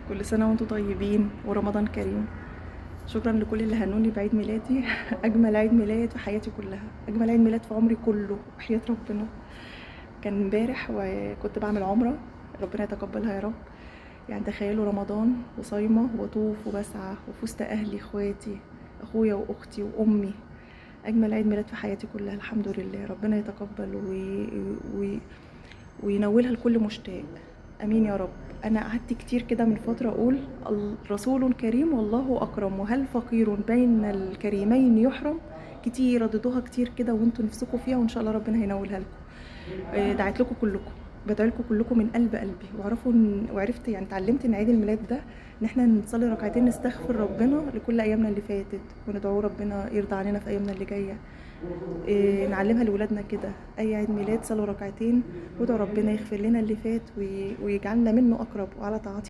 كل سنة وانتم طيبين ورمضان كريم. شكرا لكل اللي هنوني بعيد ميلادي. اجمل عيد ميلاد في حياتي كلها، اجمل عيد ميلاد في عمري كله وحياة ربنا. كان امبارح وكنت بعمل عمرة، ربنا يتقبلها يا رب. يعني تخيلوا رمضان وصايمة وبطوف وبسعى وفي وسط اهلي اخواتي، اخويا واختي وامي. اجمل عيد ميلاد في حياتي كلها، الحمد لله. ربنا يتقبل وينولها لكل مشتاق، امين يا رب. انا قعدت كتير كده من فتره اقول رسول كريم والله اكرم، وهل فقير بين الكريمين يحرم. كتير رددوها كتير كده وانتوا نفسكم فيها، وان شاء الله ربنا هينولها لكم. دعيت لكم كلكم، بدعي لكم كلكم من قلب قلبي. وعرفت يعني اتعلمت ان عيد الميلاد ده ان احنا نصلي ركعتين نستغفر ربنا لكل ايامنا اللي فاتت، وندعو ربنا يرضى علينا في ايامنا اللي جايه. نعلمها لولادنا كده، اي عيد ميلاد صلوا ركعتين وادعوا ربنا يغفر لنا اللي فات ويجعلنا منه اقرب وعلى طاعته.